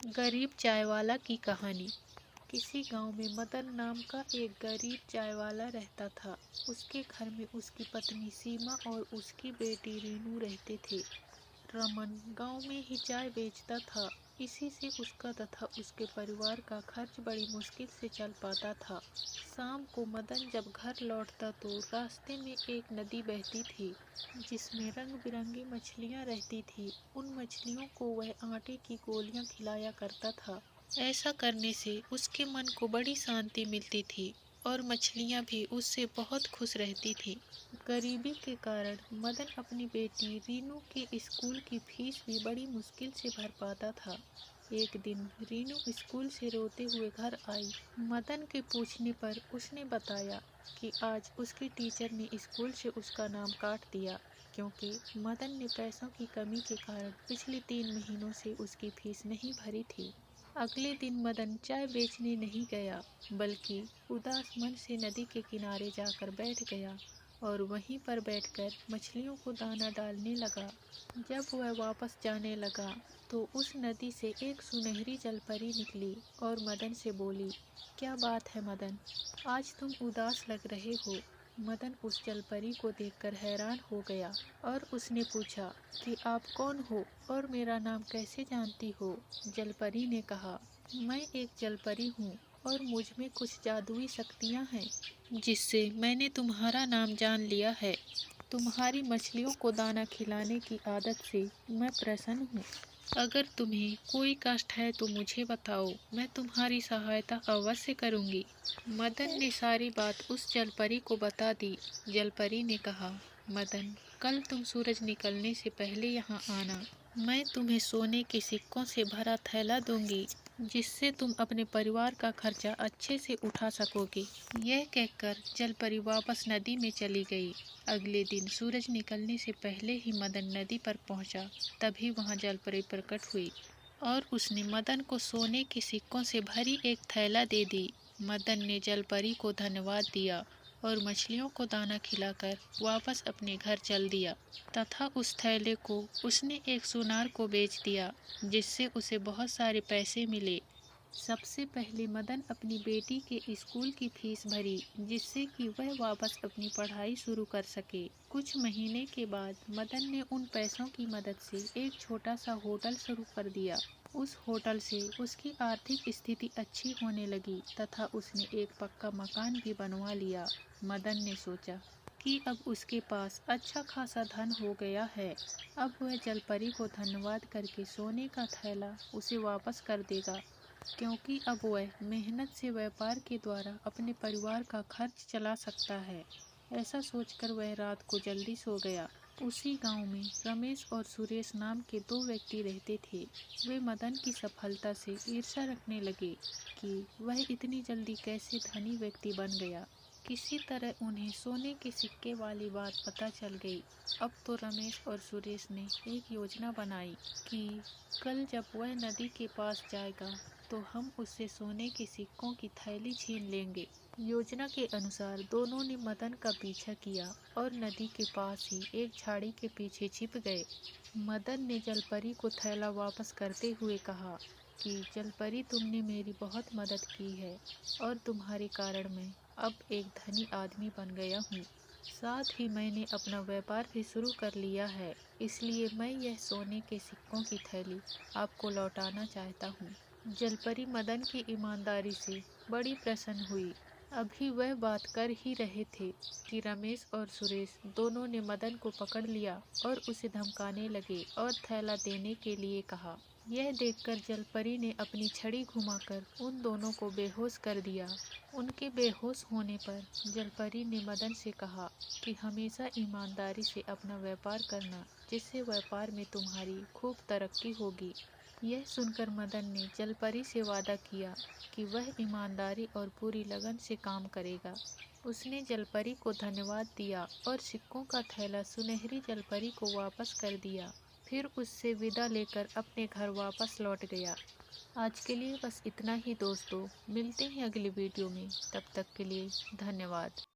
गरीब चायवाला की कहानी। किसी गांव में मदन नाम का एक गरीब चायवाला रहता था। उसके घर में उसकी पत्नी सीमा और उसकी बेटी रीनू रहते थे। रमन गांव में ही चाय बेचता था। इसी से उसका तथा उसके परिवार का खर्च बड़ी मुश्किल से चल पाता था। शाम को मदन जब घर लौटता तो रास्ते में एक नदी बहती थी जिसमें रंग बिरंगी मछलियां रहती थी। उन मछलियों को वह आटे की गोलियां खिलाया करता था। ऐसा करने से उसके मन को बड़ी शांति मिलती थी और मछलियां भी उससे बहुत खुश रहती थी। गरीबी के कारण मदन अपनी बेटी रीनू के स्कूल की फीस भी बड़ी मुश्किल से भर पाता था। एक दिन रीनू स्कूल से रोते हुए घर आई। मदन के पूछने पर उसने बताया कि आज उसकी टीचर ने स्कूल से उसका नाम काट दिया क्योंकि मदन ने पैसों की कमी के कारण पिछले 3 महीनों से उसकी फीस नहीं भरी थी। अगले दिन मदन चाय बेचने नहीं गया बल्कि उदास मन से नदी के किनारे जाकर बैठ गया और वहीं पर बैठकर मछलियों को दाना डालने लगा। जब वह वापस जाने लगा तो उस नदी से एक सुनहरी जलपरी निकली और मदन से बोली, क्या बात है मदन, आज तुम उदास लग रहे हो। मदन उस जलपरी को देखकर हैरान हो गया और उसने पूछा कि आप कौन हो और मेरा नाम कैसे जानती हो। जलपरी ने कहा, मैं एक जलपरी हूँ और मुझ में कुछ जादुई शक्तियाँ हैं जिससे मैंने तुम्हारा नाम जान लिया है। तुम्हारी मछलियों को दाना खिलाने की आदत से मैं प्रसन्न हूँ। अगर तुम्हें कोई कष्ट है तो मुझे बताओ, मैं तुम्हारी सहायता अवश्य करूँगी। मदन ने सारी बात उस जलपरी को बता दी। जलपरी ने कहा, मदन, कल तुम सूरज निकलने से पहले यहाँ आना। मैं तुम्हें सोने के सिक्कों से भरा थैला दूंगी जिससे तुम अपने परिवार का खर्चा अच्छे से उठा सकोगे। यह कहकर जलपरी वापस नदी में चली गई। अगले दिन सूरज निकलने से पहले ही मदन नदी पर पहुंचा। तभी वहां जलपरी प्रकट हुई और उसने मदन को सोने के सिक्कों से भरी एक थैला दे दी। मदन ने जलपरी को धन्यवाद दिया और मछलियों को दाना खिलाकर वापस अपने घर चल दिया तथा उस थैले को उसने एक सुनार को बेच दिया जिससे उसे बहुत सारे पैसे मिले। सबसे पहले मदन अपनी बेटी के स्कूल की फीस भरी जिससे कि वह वापस अपनी पढ़ाई शुरू कर सके। कुछ महीने के बाद मदन ने उन पैसों की मदद से एक छोटा सा होटल शुरू कर दिया। उस होटल से उसकी आर्थिक स्थिति अच्छी होने लगी तथा उसने एक पक्का मकान भी बनवा लिया। मदन ने सोचा कि अब उसके पास अच्छा खासा धन हो गया है। अब वह जलपरी को धन्यवाद करके सोने का थैला उसे वापस कर देगा क्योंकि अब वह मेहनत से व्यापार के द्वारा अपने परिवार का खर्च चला सकता है। ऐसा सोचकर वह रात को जल्दी सो गया। उसी गांव में रमेश और सुरेश नाम के 2 व्यक्ति रहते थे। वे मदन की सफलता से ईर्ष्या रखने लगे कि वह इतनी जल्दी कैसे धनी व्यक्ति बन गया। किसी तरह उन्हें सोने के सिक्के वाली बात पता चल गई। अब तो रमेश और सुरेश ने एक योजना बनाई कि कल जब वह नदी के पास जाएगा तो हम उससे सोने के सिक्कों की थैली छीन लेंगे। योजना के अनुसार दोनों ने मदन का पीछा किया और नदी के पास ही एक झाड़ी के पीछे छिप गए। मदन ने जलपरी को थैला वापस करते हुए कहा कि जलपरी, तुमने मेरी बहुत मदद की है और तुम्हारे कारण मैं अब एक धनी आदमी बन गया हूँ। साथ ही मैंने अपना व्यापार भी शुरू कर लिया है, इसलिए मैं यह सोने के सिक्कों की थैली आपको लौटाना चाहता हूँ। जलपरी मदन की ईमानदारी से बड़ी प्रसन्न हुई। अभी वह बात कर ही रहे थे कि रमेश और सुरेश दोनों ने मदन को पकड़ लिया और उसे धमकाने लगे और थैला देने के लिए कहा। यह देखकर जलपरी ने अपनी छड़ी घुमाकर उन दोनों को बेहोश कर दिया। उनके बेहोश होने पर जलपरी ने मदन से कहा कि हमेशा ईमानदारी से अपना व्यापार करना, जिससे व्यापार में तुम्हारी खूब तरक्की होगी। यह सुनकर मदन ने जलपरी से वादा किया कि वह ईमानदारी और पूरी लगन से काम करेगा। उसने जलपरी को धन्यवाद दिया और सिक्कों का थैला सुनहरी जलपरी को वापस कर दिया। फिर उससे विदा लेकर अपने घर वापस लौट गया। आज के लिए बस इतना ही दोस्तों, मिलते हैं अगली वीडियो में। तब तक के लिए धन्यवाद।